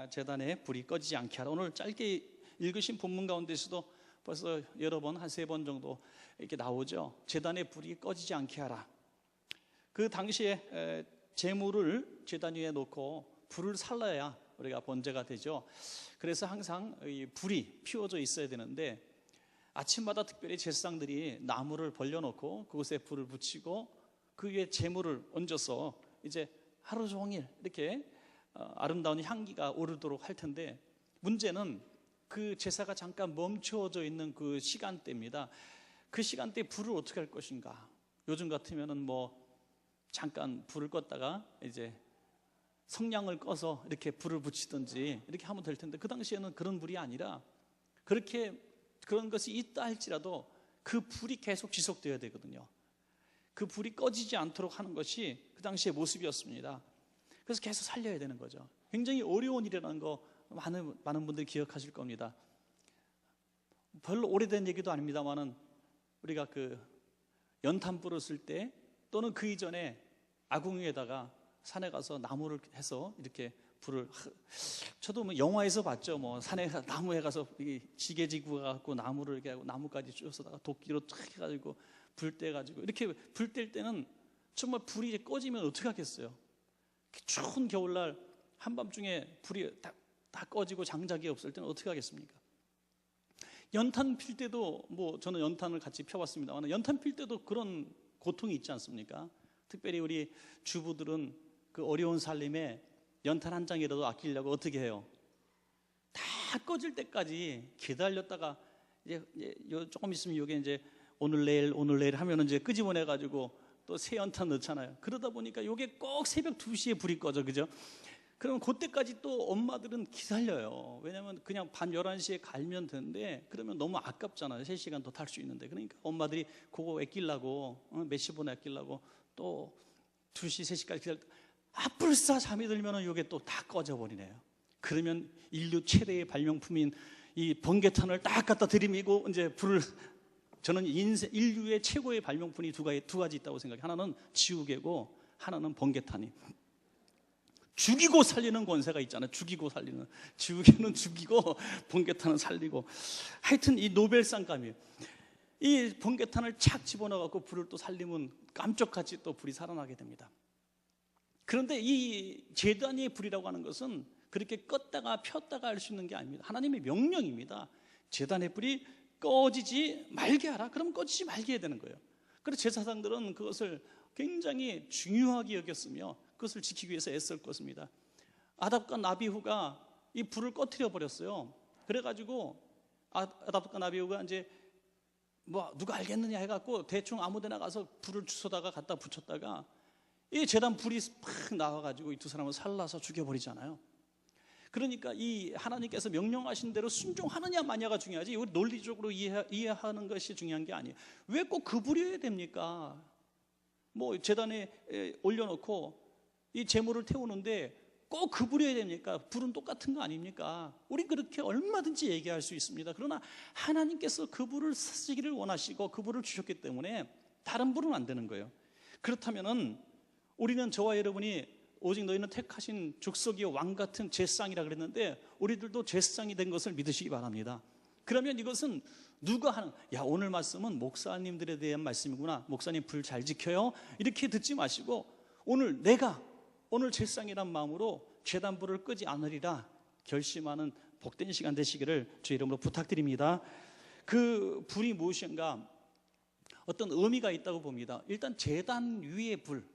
제단에 불이 꺼지지 않게 하라. 오늘 짧게 읽으신 본문 가운데서도 벌써 여러 번, 한 3번 정도 이렇게 나오죠. 제단에 불이 꺼지지 않게 하라. 그 당시에 제물을 제단 위에 놓고 불을 살라야 우리가 번제가 되죠. 그래서 항상 이 불이 피워져 있어야 되는데, 아침마다 특별히 제사장들이 나무를 벌려놓고 그곳에 불을 붙이고 그 위에 제물을 얹어서 이제 하루 종일 이렇게 아름다운 향기가 오르도록 할 텐데, 문제는 그 제사가 잠깐 멈춰져 있는 그 시간대입니다. 그 시간대에 불을 어떻게 할 것인가. 요즘 같으면은 뭐 잠깐 불을 껐다가 이제 성냥을 꺼서 이렇게 불을 붙이든지 이렇게 하면 될 텐데, 그 당시에는 그런 불이 아니라 그런 것이 있다 할지라도 그 불이 계속 지속되어야 되거든요. 그 불이 꺼지지 않도록 하는 것이 그 당시의 모습이었습니다. 그래서 계속 살려야 되는 거죠. 굉장히 어려운 일이라는 거 많은 분들이 기억하실 겁니다. 별로 오래된 얘기도 아닙니다만은 우리가 그 연탄불을 쓸 때, 또는 그 이전에 아궁 위에다가 산에 가서 나무를 해서 이렇게 불을, 저도 뭐 영화에서 봤죠. 뭐 산에 나무에 가서 지게지구 갖고 나무를 이렇게 하고 나무까지 쭈어서다가 도끼로 쫙 해가지고 불 떼가지고 이렇게 불 뗄 때는 정말 불이 이제 꺼지면 어떻게 하겠어요? 추운 겨울날 한밤중에 불이 다 꺼지고 장작이 없을 때는 어떻게 하겠습니까? 연탄 필 때도, 뭐 저는 연탄을 같이 펴봤습니다만, 연탄 필 때도 그런 고통이 있지 않습니까? 특별히 우리 주부들은 그 어려운 살림에 연탄 한 장이라도 아끼려고 어떻게 해요? 다 꺼질 때까지 기다렸다가 이제 조금 있으면 이게 이제 오늘 내일 하면은 이제 끄집어내 가지고 또 새 연탄 넣잖아요. 그러다 보니까 이게 꼭 새벽 2시에 불이 꺼져, 그죠? 그럼 그때까지 또 엄마들은 기다려요. 왜냐하면 그냥 밤 11시에 갈면 되는데 그러면 너무 아깝잖아요. 3시간 더 탈 수 있는데. 그러니까 엄마들이 그거 아끼려고, 몇십 원 아끼려고 또 2시, 3시까지 기다려. 불사 잠이 들면 이게 또 다 꺼져버리네요. 그러면 인류 최대의 발명품인 이 번개탄을 딱 갖다 들이미고 이제 불을, 저는 인류의 최고의 발명품이 두 가지 있다고 생각해요. 하나는 지우개고 하나는 번개탄이. 죽이고 살리는 권세가 있잖아요. 죽이고 살리는. 지우개는 죽이고 번개탄은 살리고. 하여튼 이 노벨상감이에요. 이 번개탄을 착 집어넣어갖고 불을 또 살리면 깜짝같이 또 불이 살아나게 됩니다. 그런데 이 제단의 불이라고 하는 것은 그렇게 껐다가 폈다가 할 수 있는 게 아닙니다. 하나님의 명령입니다. 제단의 불이 꺼지지 말게 하라. 그럼 꺼지지 말게 해야 되는 거예요. 그래서 제사장들은 그것을 굉장히 중요하게 여겼으며 그것을 지키기 위해서 애쓸 것입니다. 아답과 나비후가 이 불을 꺼트려 버렸어요. 그래가지고 아답과 나비후가 이제 뭐 누가 알겠느냐 해갖고 대충 아무데나 가서 불을 주워다가 갖다 붙였다가 이 제단 불이 팍 나와가지고 이 두 사람을 살라서 죽여버리잖아요. 그러니까 이 하나님께서 명령하신 대로 순종하느냐 마냐가 중요하지, 우리 논리적으로 이해하는 것이 중요한 게 아니에요. 왜 꼭 그 불이어야 됩니까? 뭐 제단에 올려놓고 이 제물을 태우는데 꼭 그 불이어야 됩니까? 불은 똑같은 거 아닙니까? 우리 그렇게 얼마든지 얘기할 수 있습니다. 그러나 하나님께서 그 불을 쓰기를 원하시고 그 불을 주셨기 때문에 다른 불은 안 되는 거예요. 그렇다면은 우리는, 저와 여러분이 오직 너희는 택하신 족속이요 왕 같은 제사장이라 그랬는데 우리들도 제사장이 된 것을 믿으시기 바랍니다. 그러면 이것은 누가 하는, 야 오늘 말씀은 목사님들에 대한 말씀이구나, 목사님 불 잘 지켜요, 이렇게 듣지 마시고 오늘 내가 오늘 제사장이란 마음으로 제단불을 끄지 않으리라 결심하는 복된 시간 되시기를 주 이름으로 부탁드립니다. 그 불이 무엇인가, 어떤 의미가 있다고 봅니다. 일단 제단 위의 불,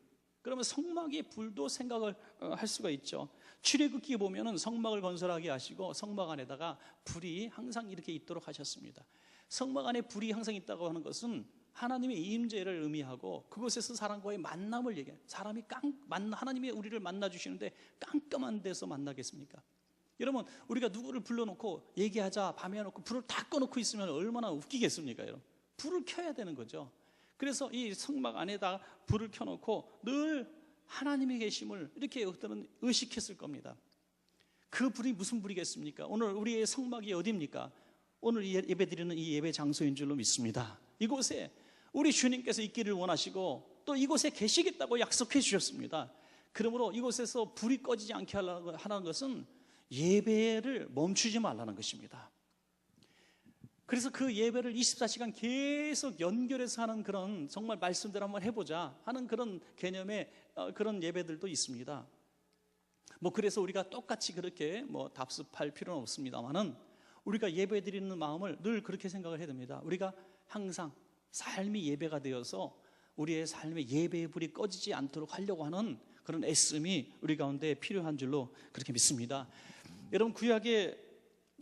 그러면 성막의 불도 생각을 할 수가 있죠. 출애굽기에 보면은 성막을 건설하게 하시고 성막 안에다가 불이 항상 이렇게 있도록 하셨습니다. 성막 안에 불이 항상 있다고 하는 것은 하나님의 임재를 의미하고 그곳에서 사람과의 만남을 얘기해요. 사람이 하나님이 우리를 만나 주시는데 깜깜한 데서 만나겠습니까? 여러분, 우리가 누구를 불러놓고 얘기하자 밤에 해놓고 불을 다 꺼놓고 있으면 얼마나 웃기겠습니까? 여러분, 불을 켜야 되는 거죠. 그래서 이 성막 안에다 불을 켜놓고 늘 하나님의 계심을 이렇게 그들은 의식했을 겁니다. 그 불이 무슨 불이겠습니까? 오늘 우리의 성막이 어디입니까? 오늘 예배드리는 이 예배 장소인 줄로 믿습니다. 이곳에 우리 주님께서 있기를 원하시고 또 이곳에 계시겠다고 약속해 주셨습니다. 그러므로 이곳에서 불이 꺼지지 않게 하라는 것은 예배를 멈추지 말라는 것입니다. 그래서 그 예배를 24시간 계속 연결해서 하는 그런, 정말 말씀대로 한번 해보자 하는 그런 개념의 그런 예배들도 있습니다. 그래서 우리가 똑같이 그렇게 답습할 필요는 없습니다만은, 우리가 예배 드리는 마음을 늘 그렇게 생각을 해야 됩니다. 우리가 항상 삶이 예배가 되어서 우리의 삶의 예배의 불이 꺼지지 않도록 하려고 하는 그런 애씀이 우리 가운데 필요한 줄로 그렇게 믿습니다. 여러분, 구약의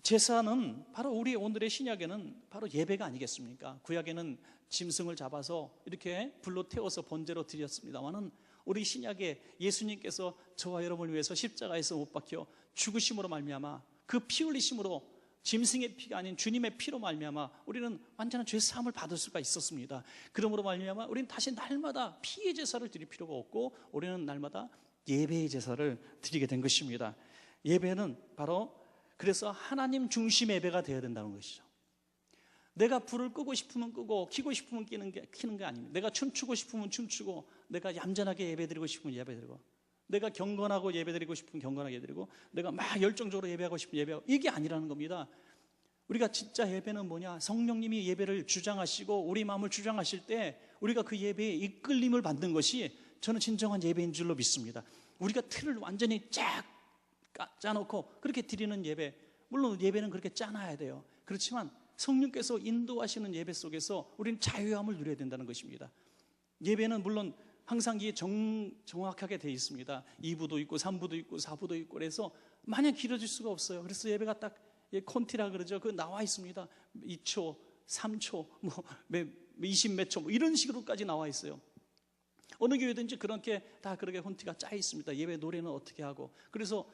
제사는 바로 우리 오늘의 신약에는 바로 예배가 아니겠습니까? 구약에는 짐승을 잡아서 이렇게 불로 태워서 번제로 드렸습니다만은, 우리 신약에 예수님께서 저와 여러분을 위해서 십자가에서 못 박혀 죽으심으로 말미암아, 그 피 흘리심으로, 짐승의 피가 아닌 주님의 피로 말미암아 우리는 완전한 죄 사함을 받을 수가 있었습니다. 그러므로 말미암아 우리는 다시 날마다 피의 제사를 드릴 필요가 없고, 우리는 날마다 예배의 제사를 드리게 된 것입니다. 예배는 바로 그래서 하나님 중심 예배가 되어야 된다는 것이죠. 내가 불을 끄고 싶으면 끄고 켜고 싶으면 켜는 게 아닙니다. 내가 춤추고 싶으면 춤추고, 내가 얌전하게 예배드리고 싶으면 예배드리고, 내가 경건하고 예배드리고 싶으면 경건하게 예배드리고, 내가 막 열정적으로 예배하고 싶으면 예배하고, 이게 아니라는 겁니다. 우리가 진짜 예배는 뭐냐? 성령님이 예배를 주장하시고 우리 마음을 주장하실 때 우리가 그 예배에 이끌림을 받는 것이 저는 진정한 예배인 줄로 믿습니다. 우리가 틀을 완전히 쫙 짜놓고 그렇게 드리는 예배, 물론 예배는 그렇게 짜놔야 돼요. 그렇지만 성령께서 인도하시는 예배 속에서 우리는 자유함을 누려야 된다는 것입니다. 예배는 물론 항상 이게 정확하게 되어 있습니다. 2부도 있고 3부도 있고 4부도 있고, 그래서 마냥 길어질 수가 없어요. 그래서 예배가 딱 콘티라 그러죠. 그 나와 있습니다. 2초, 3초, 20 몇 초, 이런 식으로까지 나와 있어요. 어느 교회든지 그렇게 다 그렇게 콘티가 짜 있습니다. 예배 노래는 어떻게 하고. 그래서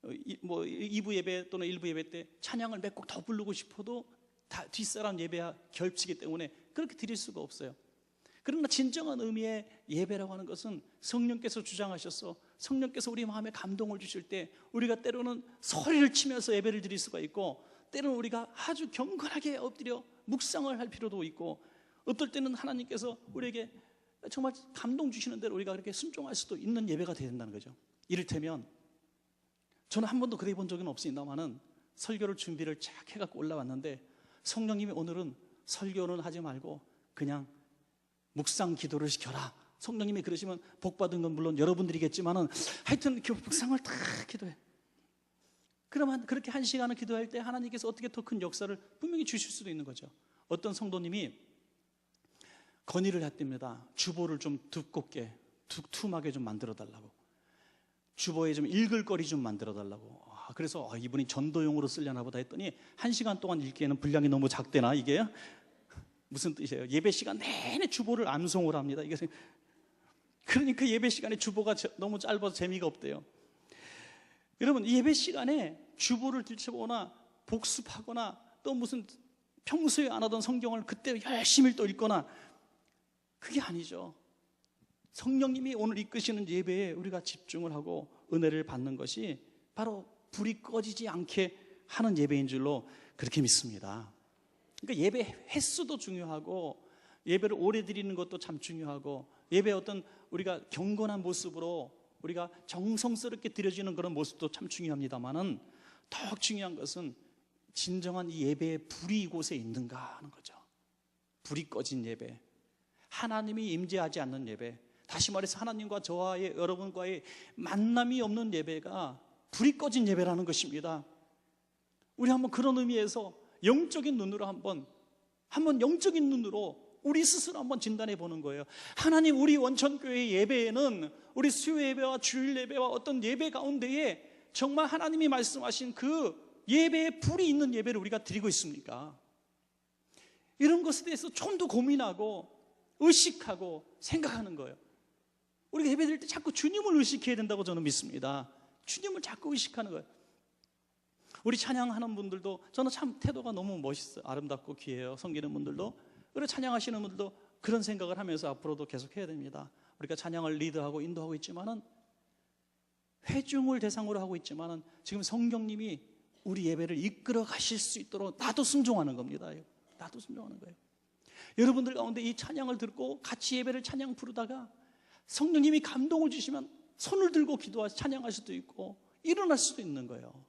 2부 예배 또는 1부 예배 때 찬양을 몇 곡 더 부르고 싶어도 다 뒷사람 예배와 겹치기 때문에 그렇게 드릴 수가 없어요. 그러나 진정한 의미의 예배라고 하는 것은 성령께서 주장하셔서, 성령께서 우리 마음에 감동을 주실 때 우리가 때로는 소리를 치면서 예배를 드릴 수가 있고, 때로는 우리가 아주 경건하게 엎드려 묵상을 할 필요도 있고, 어떨 때는 하나님께서 우리에게 정말 감동 주시는 대로 우리가 그렇게 순종할 수도 있는 예배가 되어야 된다는 거죠. 이를테면 저는 한 번도 그래 본 적은 없습니다만은, 설교를 준비를 쫙 해갖고 올라왔는데 성령님이 오늘은 설교는 하지 말고 그냥 묵상 기도를 시켜라. 성령님이 그러시면 복 받은 건 물론 여러분들이겠지만은 하여튼 묵상을 다 기도해. 그러면 그렇게 1시간을 기도할 때 하나님께서 어떻게 더 큰 역사를 분명히 주실 수도 있는 거죠. 어떤 성도님이 건의를 했답니다. 주보를 좀 두껍게, 두툼하게 좀 만들어 달라고. 주보에 좀 읽을 거리 좀 만들어 달라고. 그래서 이분이 전도용으로 쓰려나 보다 했더니 1시간 동안 읽기에는 분량이 너무 작대나 이게? 무슨 뜻이에요? 예배 시간 내내 주보를 암송을 합니다. 이게 그러니까 예배 시간에 주보가 너무 짧아서 재미가 없대요. 여러분, 예배 시간에 주보를 들춰보거나 복습하거나 또 무슨 평소에 안 하던 성경을 그때 열심히 또 읽거나, 그게 아니죠. 성령님이 오늘 이끄시는 예배에 우리가 집중을 하고 은혜를 받는 것이 바로 불이 꺼지지 않게 하는 예배인 줄로 그렇게 믿습니다. 그러니까 예배 횟수도 중요하고, 예배를 오래 드리는 것도 참 중요하고, 예배 어떤 우리가 경건한 모습으로 우리가 정성스럽게 드려지는 그런 모습도 참 중요합니다만은, 더 중요한 것은 진정한 이 예배의 불이 이곳에 있는가 하는 거죠. 불이 꺼진 예배, 하나님이 임재하지 않는 예배, 다시 말해서 하나님과 저와의, 여러분과의 만남이 없는 예배가 불이 꺼진 예배라는 것입니다. 우리 한번 그런 의미에서 영적인 눈으로 한번 영적인 눈으로 우리 스스로 한번 진단해 보는 거예요. 하나님, 우리 원천교회 예배에는 우리 수요 예배와 주일 예배와 어떤 예배 가운데에 정말 하나님이 말씀하신 그 예배에 불이 있는 예배를 우리가 드리고 있습니까? 이런 것에 대해서 좀 더 고민하고 의식하고 생각하는 거예요. 우리가 예배 드릴 때 자꾸 주님을 의식해야 된다고 저는 믿습니다. 주님을 자꾸 의식하는 거예요. 우리 찬양하는 분들도 저는 참 태도가 너무 멋있어요. 아름답고 귀해요. 섬기는 분들도, 그리고 찬양하시는 분들도 그런 생각을 하면서 앞으로도 계속 해야 됩니다. 우리가 찬양을 리드하고 인도하고 있지만은, 회중을 대상으로 하고 있지만은, 지금 성령님이 우리 예배를 이끌어 가실 수 있도록 나도 순종하는 겁니다. 나도 순종하는 거예요. 여러분들 가운데 이 찬양을 듣고 같이 예배를 찬양 부르다가 성령님이 감동을 주시면 손을 들고 찬양할 수도 있고 일어날 수도 있는 거예요.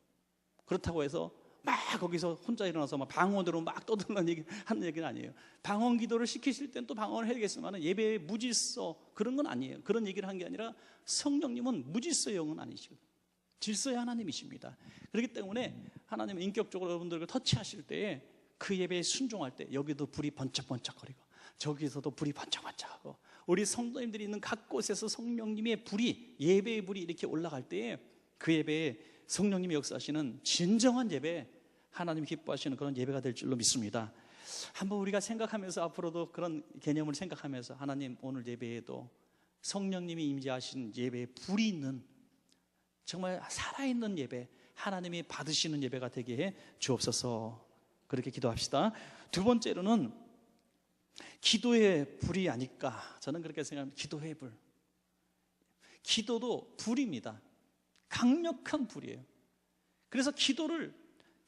그렇다고 해서 막 거기서 혼자 일어나서 막 방언으로 막 떠들는 하는 얘기는 아니에요. 방언 기도를 시키실 땐 또 방언을 해야겠지만 예배의 무질서 그런 건 아니에요. 그런 얘기를 한 게 아니라 성령님은 무질서의 영은 아니시거든요. 질서의 하나님이십니다. 그렇기 때문에 하나님은 인격적으로 여러분들을 터치하실 때에 그 예배에 순종할 때 여기도 불이 번쩍번쩍거리고 저기서도 불이 번쩍번쩍하고 우리 성도님들이 있는 각 곳에서 성령님의 불이, 예배의 불이 이렇게 올라갈 때에 그 예배에 성령님이 역사하시는 진정한 예배, 하나님이 기뻐하시는 그런 예배가 될 줄로 믿습니다. 한번 우리가 생각하면서 앞으로도 그런 개념을 생각하면서 하나님 오늘 예배에도 성령님이 임재하신 예배에 불이 있는 정말 살아있는 예배, 하나님이 받으시는 예배가 되게 해 주옵소서. 그렇게 기도합시다. 두 번째로는 기도의 불이 아닐까, 저는 그렇게 생각합니다. 기도의 불. 기도도 불입니다. 강력한 불이에요. 그래서 기도를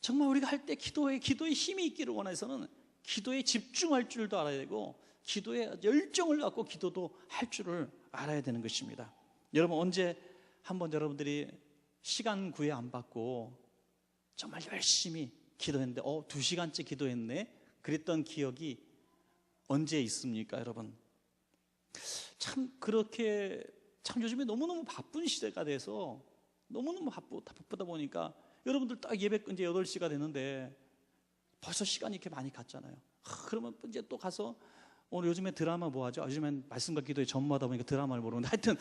정말 우리가 할 때 기도에 힘이 있기를 원해서는 기도에 집중할 줄도 알아야 되고 기도에 열정을 갖고 기도도 할 줄을 알아야 되는 것입니다. 여러분 언제 한번 여러분들이 시간 구애 안 받고 정말 열심히 기도했는데 2시간째 기도했네 그랬던 기억이 언제 있습니까 여러분? 참 요즘에 너무너무 바쁜 시대가 돼서 너무너무 바쁘다 보니까 여러분들 딱 예배 이제 8시가 됐는데 벌써 시간이 이렇게 많이 갔잖아요. 그러면 이제 또 가서 오늘 요즘에 드라마 뭐 하죠? 요즘엔 말씀과 기도의 전무하다 보니까 드라마를 모르는데 하여튼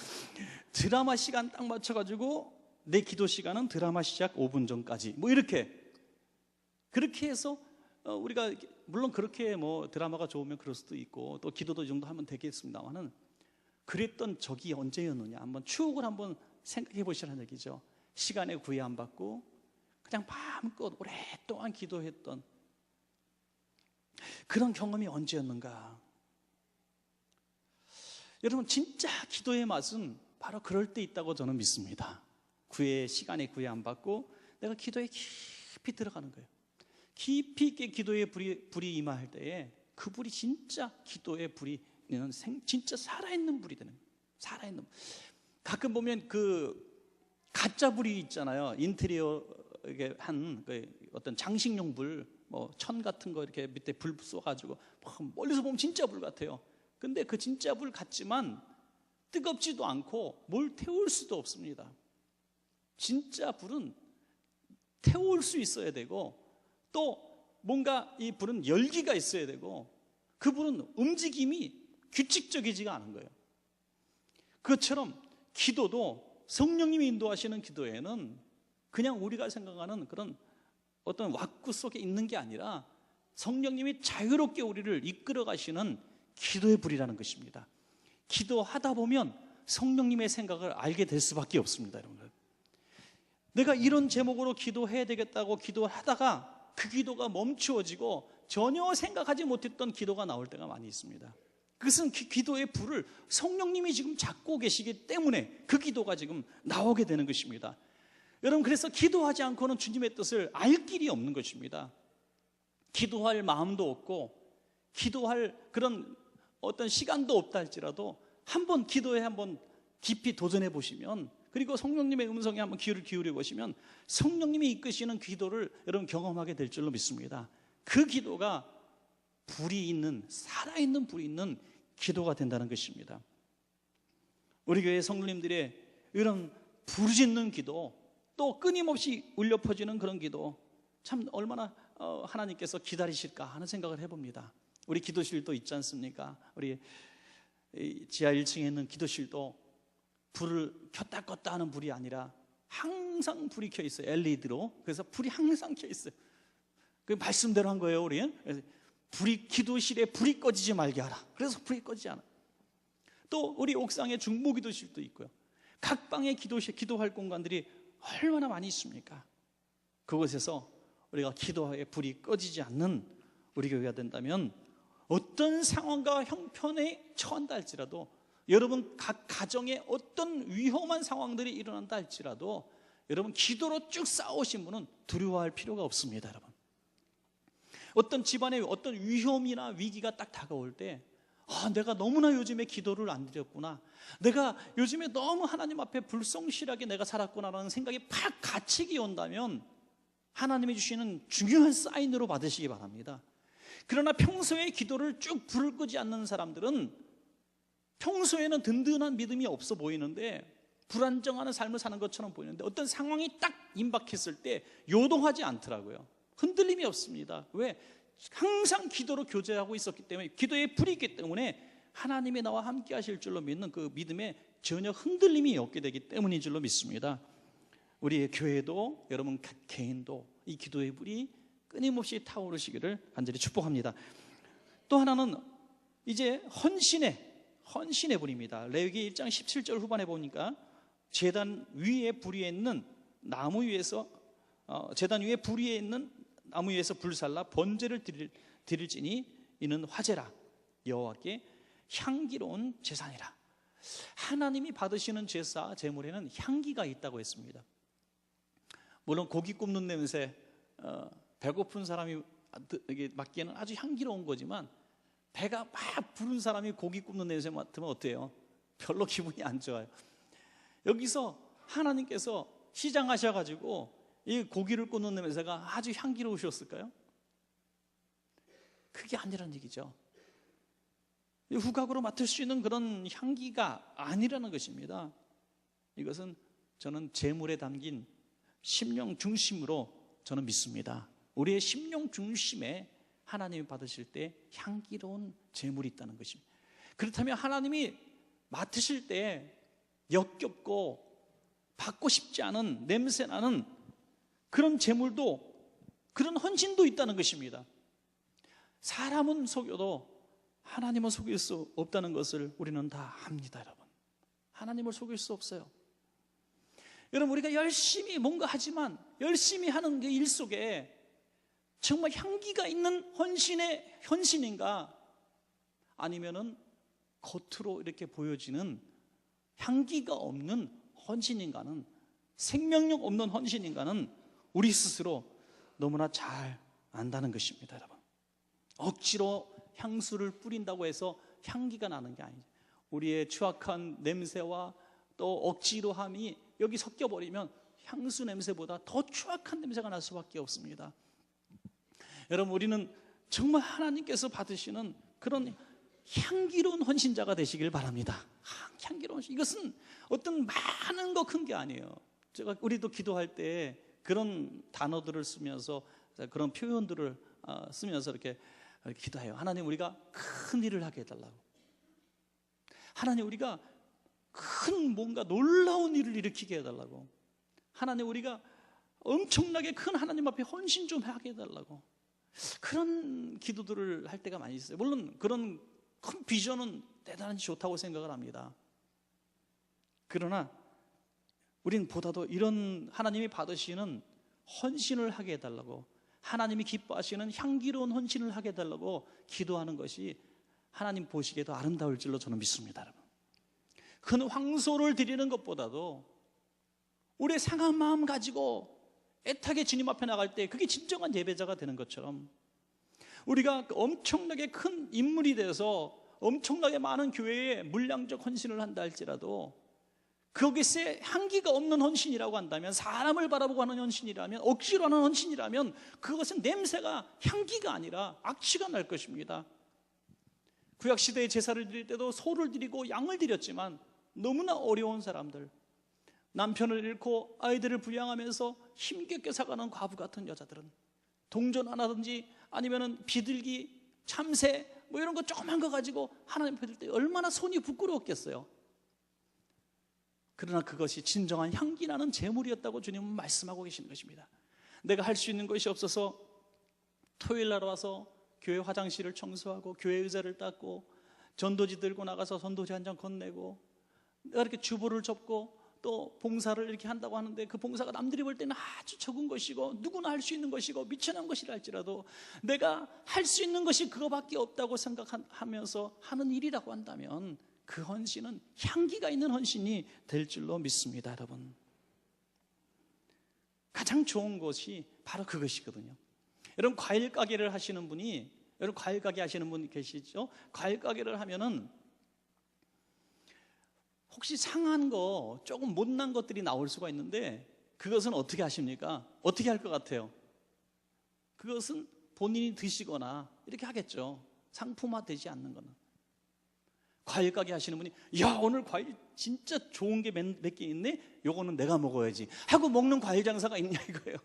드라마 시간 딱 맞춰가지고 내 기도 시간은 드라마 시작 5분 전까지 뭐 그렇게 해서 우리가 물론 그렇게 뭐 드라마가 좋으면 그럴 수도 있고 또 기도도 이 정도 하면 되겠습니다만은 그랬던 적이 언제였느냐 한번 추억을 한번 생각해 보시라는 얘기죠. 시간에 구애 안 받고 그냥 마음껏 오랫동안 기도했던 그런 경험이 언제였는가? 여러분 진짜 기도의 맛은 바로 그럴 때 있다고 저는 믿습니다. 시간에 구애 안 받고 내가 기도에 깊이 들어가는 거예요. 깊이 있게 기도의 불이 임할 때에 그 불이 진짜 기도의 불이 진짜 살아있는 불이 되는 거예요. 살아있는 불. 가끔 보면 그 가짜 불이 있잖아요. 인테리어 한 어떤 장식용 불, 뭐 천 같은 거 이렇게 밑에 불 쏘가지고 멀리서 보면 진짜 불 같아요. 근데 그 진짜 불 같지만 뜨겁지도 않고 뭘 태울 수도 없습니다. 진짜 불은 태울 수 있어야 되고 또 뭔가 이 불은 열기가 있어야 되고 그 불은 움직임이 규칙적이지가 않은 거예요. 그것처럼 기도도 성령님이 인도하시는 기도에는 그냥 우리가 생각하는 그런 어떤 왁구 속에 있는 게 아니라 성령님이 자유롭게 우리를 이끌어 가시는 기도의 불이라는 것입니다. 기도하다 보면 성령님의 생각을 알게 될 수밖에 없습니다. 여러분. 내가 이런 제목으로 기도해야 되겠다고 기도하다가 그 기도가 멈추어지고 전혀 생각하지 못했던 기도가 나올 때가 많이 있습니다. 그것은 기도의 불을 성령님이 지금 잡고 계시기 때문에 그 기도가 지금 나오게 되는 것입니다. 여러분 그래서 기도하지 않고는 주님의 뜻을 알 길이 없는 것입니다. 기도할 마음도 없고 기도할 그런 어떤 시간도 없다 할지라도 한번 기도에 한번 깊이 도전해 보시면 그리고 성령님의 음성에 한번 귀를 기울여 보시면 성령님이 이끄시는 기도를 여러분 경험하게 될 줄로 믿습니다. 그 기도가 불이 있는 살아있는 불이 있는 기도가 된다는 것입니다. 우리 교회 성도님들의 이런 부르짖는 기도 또 끊임없이 울려 퍼지는 그런 기도 참 얼마나 하나님께서 기다리실까 하는 생각을 해봅니다. 우리 기도실도 있지 않습니까? 우리 지하 1층에 있는 기도실도 불을 켰다 껐다 하는 불이 아니라 항상 불이 켜 있어요. LED로. 그래서 불이 항상 켜 있어요. 그 말씀대로 한 거예요, 우리는. 기도실에 불이 꺼지지 말게 하라. 그래서 불이 꺼지지 않아. 또 우리 옥상에 중보 기도실도 있고요. 각 방에 기도할 공간들이 얼마나 많이 있습니까? 그곳에서 우리가 기도에 불이 꺼지지 않는 우리 교회가 된다면 어떤 상황과 형편에 처한다 할지라도 여러분 각 가정에 어떤 위험한 상황들이 일어난다 할지라도 여러분 기도로 쭉 싸우신 분은 두려워할 필요가 없습니다. 여러분 어떤 집안에 어떤 위험이나 위기가 딱 다가올 때 내가 너무나 요즘에 기도를 안 드렸구나, 내가 요즘에 너무 하나님 앞에 불성실하게 내가 살았구나라는 생각이 팍 갇히기 온다면 하나님이 주시는 중요한 사인으로 받으시기 바랍니다. 그러나 평소에 기도를 쭉 불을 끄지 않는 사람들은 평소에는 든든한 믿음이 없어 보이는데 불안정한 삶을 사는 것처럼 보이는데 어떤 상황이 딱 임박했을 때 요동하지 않더라고요. 흔들림이 없습니다. 왜? 항상 기도로 교제하고 있었기 때문에, 기도에 불이 있기 때문에 하나님이 나와 함께 하실 줄로 믿는 그 믿음에 전혀 흔들림이 없게 되기 때문인 줄로 믿습니다. 우리의 교회도 여러분 각 개인도 이 기도의 불이 끊임없이 타오르시기를 간절히 축복합니다. 또 하나는 이제 헌신의 불입니다. 레위기 1장 17절 후반에 보니까 제단 위에 불이 있는 나무 위에서 제단 위에 불이 있는 나무 위에서 불살라 번제를 드릴지니 이는 화제라 여호와께 향기로운 제사니라. 하나님이 받으시는 제사 제물에는 향기가 있다고 했습니다. 물론 고기 굽는 냄새, 배고픈 사람이 맡기에는 아주 향기로운 거지만 배가 막 부른 사람이 고기 굽는 냄새 맡으면 어때요? 별로 기분이 안 좋아요. 여기서 하나님께서 시장하셔가지고 이 고기를 굽는 냄새가 아주 향기로우셨을까요? 그게 아니라는 얘기죠. 후각으로 맡을 수 있는 그런 향기가 아니라는 것입니다. 이것은 저는 제물에 담긴 심령 중심으로 저는 믿습니다. 우리의 심령 중심에 하나님이 받으실 때 향기로운 제물이 있다는 것입니다. 그렇다면 하나님이 맡으실 때 역겹고 받고 싶지 않은 냄새나는 그런 제물도, 그런 헌신도 있다는 것입니다. 사람은 속여도 하나님은 속일 수 없다는 것을 우리는 다 압니다. 여러분, 하나님을 속일 수 없어요. 여러분, 우리가 열심히 뭔가 하지만 열심히 하는 그 일 속에 정말 향기가 있는 헌신인가, 아니면은 겉으로 이렇게 보여지는 향기가 없는 헌신인가는, 생명력 없는 헌신인가는 우리 스스로 너무나 잘 안다는 것입니다. 여러분, 억지로 향수를 뿌린다고 해서 향기가 나는 게 아니죠. 우리의 추악한 냄새와 또 억지로함이 여기 섞여버리면 향수 냄새보다 더 추악한 냄새가 날 수밖에 없습니다. 여러분, 우리는 정말 하나님께서 받으시는 그런 향기로운 헌신자가 되시길 바랍니다. 향기로운 헌신, 이것은 어떤 많은 거 큰 게 아니에요. 우리도 기도할 때 그런 단어들을 쓰면서, 그런 표현들을 쓰면서 이렇게 기도해요. 하나님, 우리가 큰 일을 하게 해달라고. 하나님, 우리가 큰 뭔가 놀라운 일을 일으키게 해달라고. 하나님, 우리가 엄청나게 큰 하나님 앞에 헌신 좀 하게 해달라고. 그런 기도들을 할 때가 많이 있어요. 물론 그런 큰 비전은 대단히 좋다고 생각을 합니다. 그러나 우린 보다도 이런 하나님이 받으시는 헌신을 하게 해달라고, 하나님이 기뻐하시는 향기로운 헌신을 하게 해달라고 기도하는 것이 하나님 보시기에도 아름다울 줄로 저는 믿습니다. 여러분, 큰 황소를 드리는 것보다도 우리의 상한 마음 가지고 애타게 주님 앞에 나갈 때 그게 진정한 예배자가 되는 것처럼, 우리가 엄청나게 큰 인물이 돼서 엄청나게 많은 교회에 물량적 헌신을 한다 할지라도 거기서 향기가 없는 헌신이라고 한다면, 사람을 바라보고 하는 헌신이라면, 억지로 하는 헌신이라면 그것은 냄새가, 향기가 아니라 악취가 날 것입니다. 구약시대에 제사를 드릴 때도 소를 드리고 양을 드렸지만 너무나 어려운 사람들, 남편을 잃고 아이들을 부양하면서 힘겹게 살아가는 과부 같은 여자들은 동전 하나든지 아니면 비둘기, 참새 뭐 이런 거 조그만 거 가지고 하나님 앞에 들 때 얼마나 손이 부끄러웠겠어요. 그러나 그것이 진정한 향기 나는 제물이었다고 주님은 말씀하고 계시는 것입니다. 내가 할 수 있는 것이 없어서 토요일 날 와서 교회 화장실을 청소하고 교회 의자를 닦고 전도지 들고 나가서 전도지 한 장 건네고, 내가 이렇게 주보를 접고 또 봉사를 이렇게 한다고 하는데 그 봉사가 남들이 볼 때는 아주 적은 것이고 누구나 할 수 있는 것이고 미천한 것이라 할지라도 내가 할 수 있는 것이 그거밖에 없다고 생각하면서 하는 일이라고 한다면 그 헌신은 향기가 있는 헌신이 될 줄로 믿습니다. 여러분, 가장 좋은 것이 바로 그것이거든요. 여러분, 과일 가게를 하시는 분이, 여러분 과일 가게 하시는 분 계시죠? 과일 가게를 하면은 혹시 상한 거, 조금 못난 것들이 나올 수가 있는데 그것은 어떻게 하십니까? 어떻게 할 것 같아요? 그것은 본인이 드시거나 이렇게 하겠죠. 상품화 되지 않는 거는. 과일 가게 하시는 분이 야, 오늘 과일 진짜 좋은 게 몇 개 있네? 요거는 내가 먹어야지 하고 먹는 과일 장사가 있냐 이거예요.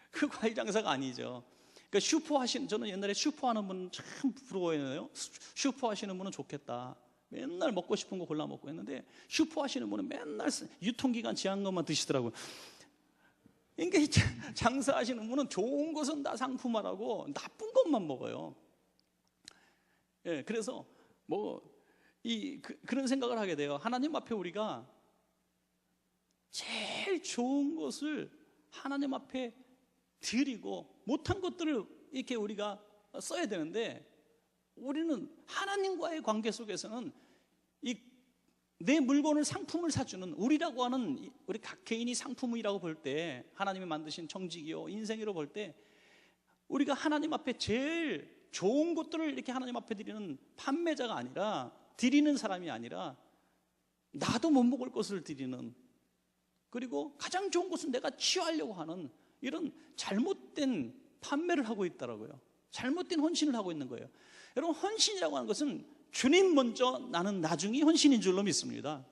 그 과일 장사가 아니죠. 그러니까 슈퍼 하시는, 저는 옛날에 슈퍼 하는 분 참 부러워해요. 슈퍼 하시는 분은 좋겠다. 맨날 먹고 싶은 거 골라 먹고 했는데 슈퍼 하시는 분은 맨날 유통기간 지난 것만 드시더라고요. 그러니까 장사하시는 분은 좋은 것은 다 상품화라고 나쁜 것만 먹어요. 예, 그래서 그런 생각을 하게 돼요. 하나님 앞에 우리가 제일 좋은 것을 하나님 앞에 드리고 못한 것들을 이렇게 우리가 써야 되는데, 우리는 하나님과의 관계 속에서는 내 물건을 상품을 사주는, 우리라고 하는 우리 각 개인이 상품이라고 볼 때, 하나님이 만드신 정직이요 인생이로 볼 때, 우리가 하나님 앞에 제일 좋은 것들을 이렇게 하나님 앞에 드리는 판매자가 아니라, 드리는 사람이 아니라 나도 못 먹을 것을 드리는, 그리고 가장 좋은 것은 내가 취하려고 하는 이런 잘못된 판매를 하고 있더라고요. 잘못된 헌신을 하고 있는 거예요. 여러분, 헌신이라고 하는 것은 주님 먼저 나는 나중이 헌신인 줄로 믿습니다.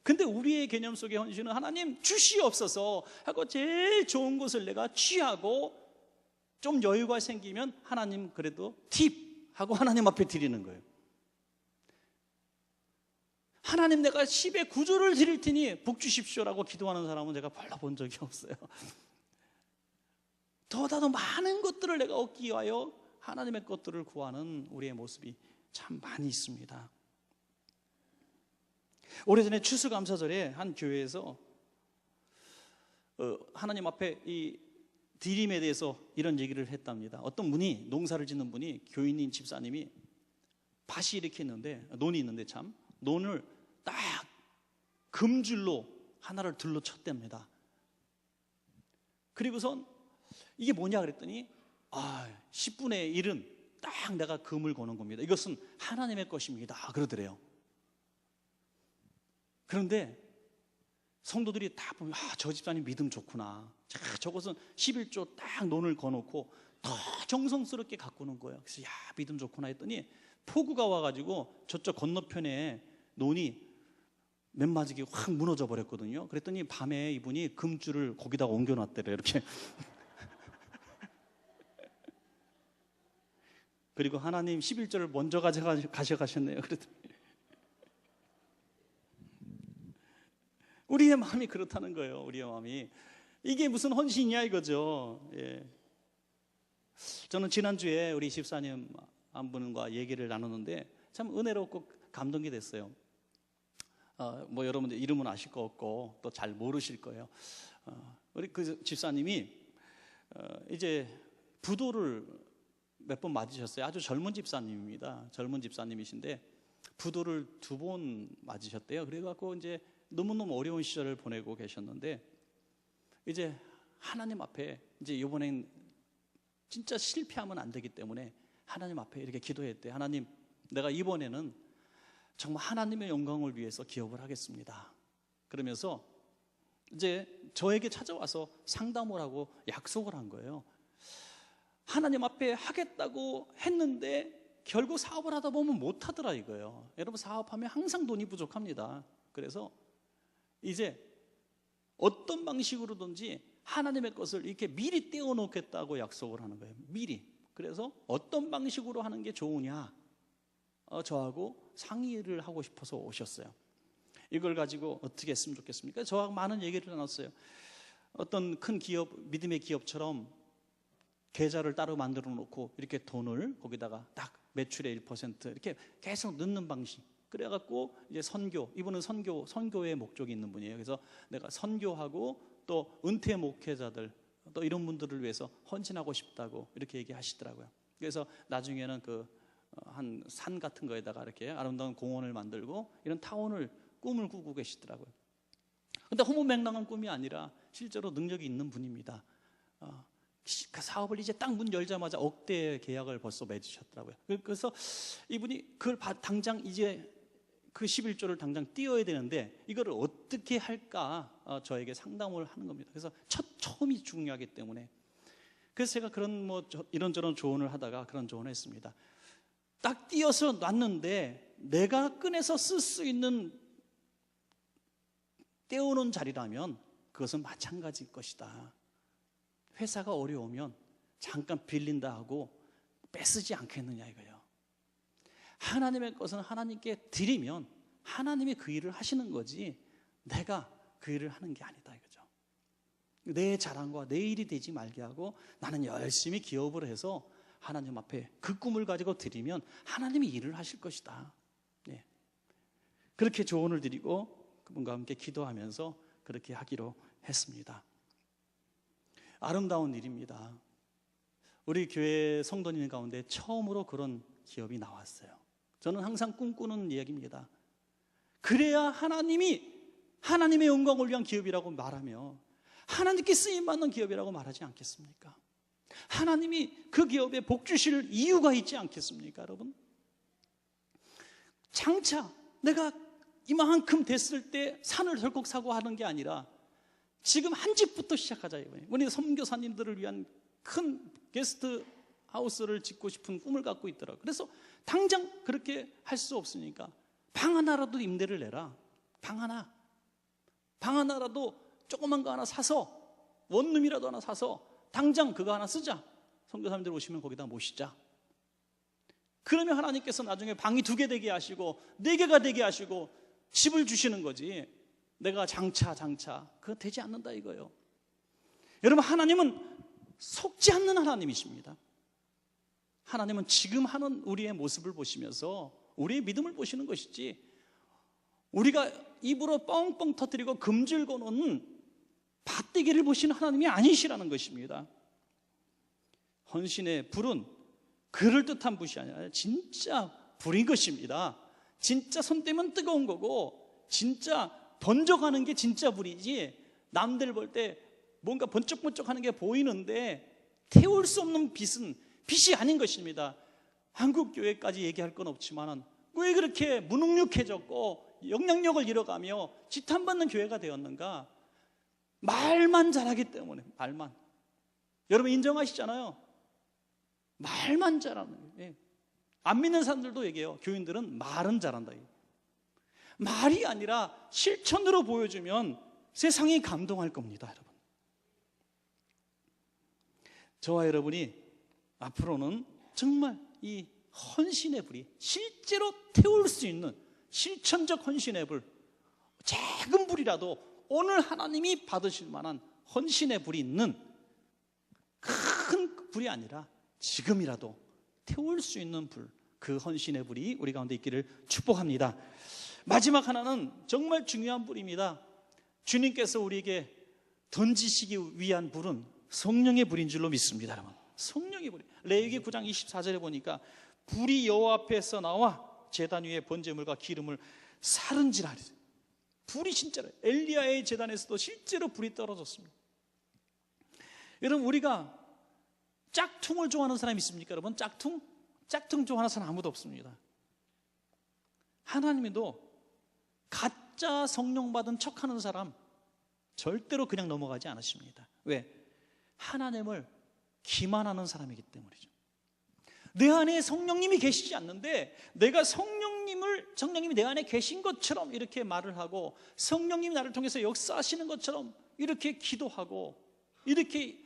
근데 우리의 개념 속의 헌신은 하나님 주시옵소서 하고 제일 좋은 것을 내가 취하고 좀 여유가 생기면 하나님 그래도 팁 하고 하나님 앞에 드리는 거예요. 하나님 내가 10의 9조를 드릴 테니 복 주십시오라고 기도하는 사람은 제가 별로 본 적이 없어요. 더 많은 것들을 내가 얻기 위하여 하나님의 것들을 구하는 우리의 모습이 참 많이 있습니다. 오래전에 추수감사절에 한 교회에서 하나님 앞에 이 드림에 대해서 이런 얘기를 했답니다. 어떤 분이, 농사를 짓는 분이, 교인인 집사님이 밭이 이렇게 있는데, 논이 있는데 참 논을 딱 금줄로 하나를 둘러쳤답니다. 그리고선 이게 뭐냐 그랬더니 10분의 1은 딱 내가 금을 거는 겁니다. 이것은 하나님의 것입니다 그러더래요. 그런데 성도들이 다 보면 저 집사님 믿음 좋구나. 저것은 11조 딱 논을 거놓고 더 정성스럽게 가꾸는 거예요. 그래서 믿음 좋구나 했더니 폭우가 와가지고 저쪽 건너편에 논이 맨마지게 확 무너져 버렸거든요. 그랬더니 밤에 이분이 금줄을 거기다가 옮겨놨대요. 이렇게. 그리고 하나님 11조를 먼저 가져가셨네요. 그랬더니 우리의 마음이 그렇다는 거예요. 우리의 마음이. 이게 무슨 헌신이냐 이거죠. 예. 저는 지난주에 우리 집사님 한 분과 얘기를 나누는데 참 은혜롭고 감동이 됐어요. 여러분들 이름은 아실 거 없고 또 잘 모르실 거예요. 우리 그 집사님이 이제 부도를 몇 번 맞으셨어요. 아주 젊은 집사님입니다. 젊은 집사님이신데 부도를 2번 맞으셨대요. 그래갖고 이제 너무너무 어려운 시절을 보내고 계셨는데, 이제 하나님 앞에 이제 이번엔 진짜 실패하면 안 되기 때문에 하나님 앞에 이렇게 기도했대요. 하나님, 내가 이번에는 정말 하나님의 영광을 위해서 기업을 하겠습니다. 그러면서 이제 저에게 찾아와서 상담을 하고 약속을 한 거예요. 하나님 앞에 하겠다고 했는데 결국 사업을 하다 보면 못 하더라 이거예요. 여러분, 사업하면 항상 돈이 부족합니다. 그래서 이제 어떤 방식으로든지 하나님의 것을 이렇게 미리 떼어놓겠다고 약속을 하는 거예요. 미리. 그래서 어떤 방식으로 하는 게 좋으냐, 저하고 상의를 하고 싶어서 오셨어요. 이걸 가지고 어떻게 했으면 좋겠습니까? 저하고 많은 얘기를 나눴어요. 어떤 큰 기업, 믿음의 기업처럼 계좌를 따로 만들어 놓고 이렇게 돈을 거기다가 딱 매출의 1% 이렇게 계속 넣는 방식. 그래갖고 이제 선교, 이분은 선교의 목적이 있는 분이에요. 그래서 내가 선교하고 또 은퇴 목회자들 또 이런 분들을 위해서 헌신하고 싶다고 이렇게 얘기하시더라고요. 그래서 나중에는 한 산 같은 거에다가 이렇게 아름다운 공원을 만들고 이런 타운을 꿈을 꾸고 계시더라고요. 근데 허무맹랑한 꿈이 아니라 실제로 능력이 있는 분입니다. 그 사업을 이제 딱 문 열자마자 억대의 계약을 벌써 맺으셨더라고요. 그래서 이분이 그걸 당장 이제 그 11조를 당장 띄워야 되는데 이거를 어떻게 할까 저에게 상담을 하는 겁니다. 그래서 처음이 중요하기 때문에 그래서 제가 그런 이런저런 조언을 하다가 그런 조언을 했습니다. 딱 띄어서 놨는데 내가 꺼내서 쓸 수 있는 떼어놓은 자리라면 그것은 마찬가지일 것이다. 회사가 어려우면 잠깐 빌린다 하고 뺏쓰지 않겠느냐 이거예요. 하나님의 것은 하나님께 드리면 하나님이 그 일을 하시는 거지 내가 그 일을 하는 게 아니다 이거죠. 내 자랑과 내 일이 되지 말게 하고 나는 열심히 기업을 해서 하나님 앞에 그 꿈을 가지고 드리면 하나님이 일을 하실 것이다. 네. 그렇게 조언을 드리고 그분과 함께 기도하면서 그렇게 하기로 했습니다. 아름다운 일입니다. 우리 교회 성도님 가운데 처음으로 그런 기업이 나왔어요. 저는 항상 꿈꾸는 이야기입니다. 그래야 하나님이 하나님의 영광을 위한 기업이라고 말하며 하나님께 쓰임받는 기업이라고 말하지 않겠습니까? 하나님이 그 기업에 복 주실 이유가 있지 않겠습니까, 여러분? 장차 내가 이만큼 됐을 때 산을 덜컥 사고 하는 게 아니라 지금 한 집부터 시작하자 이거예요. 우리 선교사님들을 위한 큰 게스트 하우스를 짓고 싶은 꿈을 갖고 있더라고요. 그래서 당장 그렇게 할 수 없으니까 방 하나라도 임대를 내라. 방 하나라도 조그만 거 하나 사서 원룸이라도 하나 사서 당장 그거 하나 쓰자. 선교사님들 오시면 거기다 모시자. 그러면 하나님께서 나중에 방이 2개 되게 하시고 4개가 되게 하시고 집을 주시는 거지. 내가 장차 그거 되지 않는다 이거예요. 여러분, 하나님은 속지 않는 하나님이십니다. 하나님은 지금 하는 우리의 모습을 보시면서 우리의 믿음을 보시는 것이지 우리가 입으로 뻥뻥 터뜨리고 금질고 놓는 밭대기를 보시는 하나님이 아니시라는 것입니다. 헌신의 불은 그럴듯한 불이 아니라 진짜 불인 것입니다. 진짜 손 떼면 뜨거운 거고 진짜 번져가는 게 진짜 불이지 남들 볼 때 뭔가 번쩍번쩍하는 게 보이는데 태울 수 없는 빛은 빛이 아닌 것입니다. 한국교회까지 얘기할 건 없지만 왜 그렇게 무능력해졌고 영향력을 잃어가며 지탄받는 교회가 되었는가? 말만 잘하기 때문에. 말만. 여러분 인정하시잖아요. 말만 잘하는 거예요. 안 믿는 사람들도 얘기해요. 교인들은 말은 잘한다. 말이 아니라 실천으로 보여주면 세상이 감동할 겁니다, 여러분. 저와 여러분이 앞으로는 정말 이 헌신의 불이 실제로 태울 수 있는 실천적 헌신의 불, 작은 불이라도 오늘 하나님이 받으실 만한 헌신의 불이 있는 큰 불이 아니라 지금이라도 태울 수 있는 불, 그 헌신의 불이 우리 가운데 있기를 축복합니다. 마지막 하나는 정말 중요한 불입니다. 주님께서 우리에게 던지시기 위한 불은 성령의 불인 줄로 믿습니다, 여러분. 성령의 불이. 레위기 9장 24절에 보니까 불이 여호와 앞에서 나와 제단 위에 번제물과 기름을 사른지라. 불이 진짜로 엘리야의 제단에서도 실제로 불이 떨어졌습니다. 여러분, 우리가 짝퉁을 좋아하는 사람이 있습니까? 여러분, 짝퉁 좋아하는 사람 아무도 없습니다. 하나님도 가짜 성령 받은 척하는 사람 절대로 그냥 넘어가지 않으십니다. 왜? 하나님을 기만하는 사람이기 때문이죠. 내 안에 성령님이 계시지 않는데 내가 성령님이 내 안에 계신 것처럼 이렇게 말을 하고 성령님이 나를 통해서 역사하시는 것처럼 이렇게 기도하고 이렇게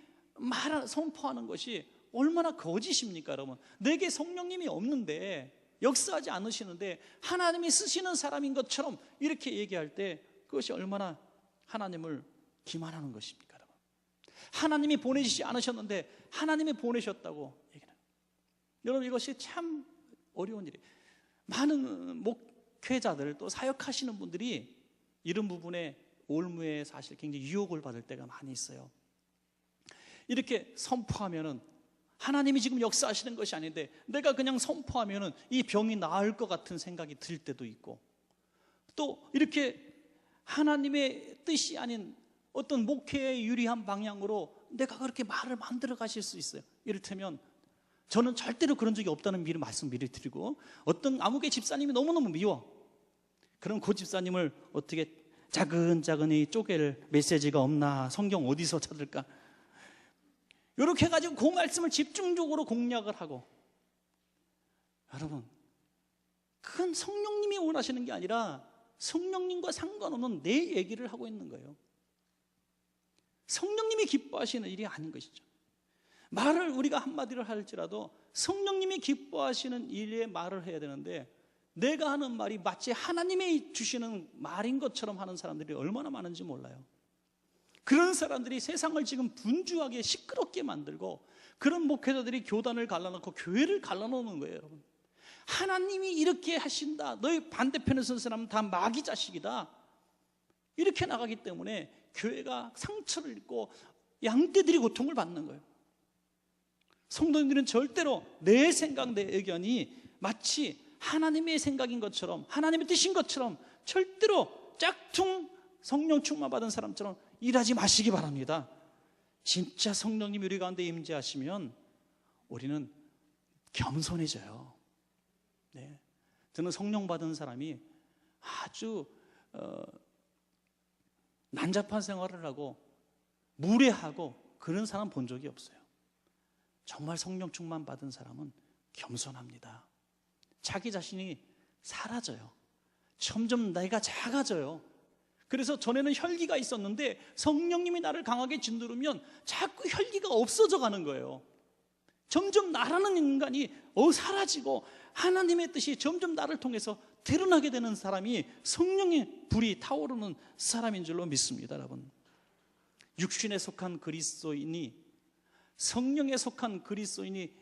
선포하는 것이 얼마나 거짓입니까, 여러분? 내게 성령님이 없는데 역사하지 않으시는데 하나님이 쓰시는 사람인 것처럼 이렇게 얘기할 때 그것이 얼마나 하나님을 기만하는 것입니까, 여러분? 하나님이 보내시지 않으셨는데 하나님이 보내셨다고 얘기해요. 여러분, 이것이 참 어려운 일이에요. 많은 목회자들 또 사역하시는 분들이 이런 부분에 올무에 사실 굉장히 유혹을 받을 때가 많이 있어요. 이렇게 선포하면은 하나님이 지금 역사하시는 것이 아닌데 내가 그냥 선포하면은 이 병이 나을 것 같은 생각이 들 때도 있고, 또 이렇게 하나님의 뜻이 아닌 어떤 목회에 유리한 방향으로 내가 그렇게 말을 만들어 가실 수 있어요. 이를테면 저는 절대로 그런 적이 없다는 말씀 미리 드리고, 어떤 아무개 집사님이 너무너무 미워. 그럼 그 집사님을 어떻게 차근차근히 쪼갤 메시지가 없나, 성경 어디서 찾을까? 이렇게 해가지고 그 말씀을 집중적으로 공략을 하고, 여러분, 그건 성령님이 원하시는 게 아니라 성령님과 상관없는 내 얘기를 하고 있는 거예요. 성령님이 기뻐하시는 일이 아닌 것이죠. 말을 우리가 한마디를 할지라도 성령님이 기뻐하시는 일에 말을 해야 되는데, 내가 하는 말이 마치 하나님이 주시는 말인 것처럼 하는 사람들이 얼마나 많은지 몰라요. 그런 사람들이 세상을 지금 분주하게 시끄럽게 만들고, 그런 목회자들이 교단을 갈라놓고 교회를 갈라놓는 거예요. 여러분, 하나님이 이렇게 하신다, 너희 반대편에 선 사람은 다 마귀 자식이다, 이렇게 나가기 때문에 교회가 상처를 입고 양떼들이 고통을 받는 거예요. 성도님들은 절대로 내 생각, 내 의견이 마치 하나님의 생각인 것처럼, 하나님의 뜻인 것처럼 절대로 짝퉁 성령 충만 받은 사람처럼 일하지 마시기 바랍니다. 진짜 성령님이 우리 가운데 임재하시면 우리는 겸손해져요. 네. 저는 성령 받은 사람이 아주 난잡한 생활을 하고 무례하고 그런 사람 본 적이 없어요. 정말 성령 충만 받은 사람은 겸손합니다. 자기 자신이 사라져요. 점점 내가 작아져요. 그래서 전에는 혈기가 있었는데 성령님이 나를 강하게 짓누르면 자꾸 혈기가 없어져 가는 거예요. 점점 나라는 인간이 사라지고 하나님의 뜻이 점점 나를 통해서 드러나게 되는 사람이 성령의 불이 타오르는 사람인 줄로 믿습니다. 여러분, 육신에 속한 그리스도인이 성령에 속한 그리스도인이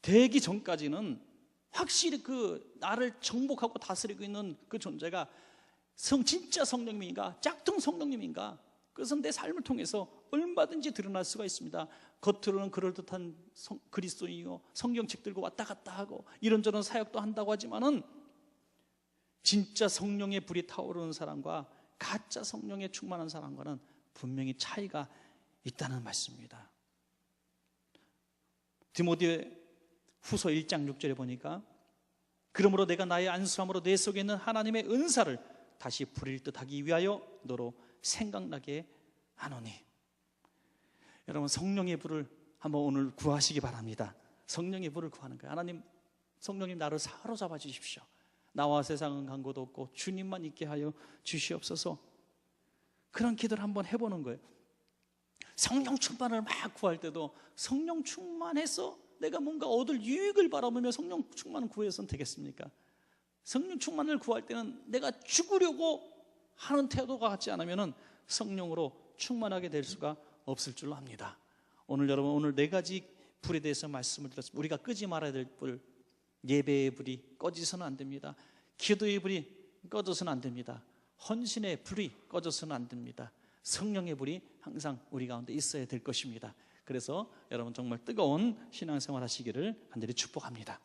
되기 전까지는 확실히 그 나를 정복하고 다스리고 있는 그 존재가 진짜 성령님인가 짝퉁 성령님인가, 그것은 내 삶을 통해서 얼마든지 드러날 수가 있습니다. 겉으로는 그럴듯한 그리스도인이고 성경책 들고 왔다 갔다 하고 이런저런 사역도 한다고 하지만은 진짜 성령의 불이 타오르는 사람과 가짜 성령에 충만한 사람과는 분명히 차이가 있다는 말씀입니다. 디모데 후서 1장 6절에 보니까, 그러므로 내가 나의 안수함으로 내 속에 있는 하나님의 은사를 다시 부릴 듯하기 위하여 너로 생각나게 하노니. 여러분, 성령의 불을 한번 오늘 구하시기 바랍니다. 성령의 불을 구하는 거예요. 하나님, 성령님 나를 사로잡아 주십시오. 나와 세상은 간 곳 없고 주님만 있게 하여 주시옵소서. 그런 기도를 한번 해보는 거예요. 성령 충만을 막 구할 때도 성령 충만해서 내가 뭔가 얻을 유익을 바라보며 성령 충만을 구해서는 되겠습니까? 성령 충만을 구할 때는 내가 죽으려고 하는 태도가 같지 않으면 성령으로 충만하게 될 수가 없을 줄로 압니다. 오늘 여러분, 오늘 네 가지 불에 대해서 말씀을 드렸습니다. 우리가 끄지 말아야 될 불, 예배의 불이 꺼지서는 안 됩니다. 기도의 불이 꺼져서는 안 됩니다. 헌신의 불이 꺼져서는 안 됩니다. 성령의 불이 항상 우리 가운데 있어야 될 것입니다. 그래서 여러분 정말 뜨거운 신앙생활 하시기를 간절히 축복합니다.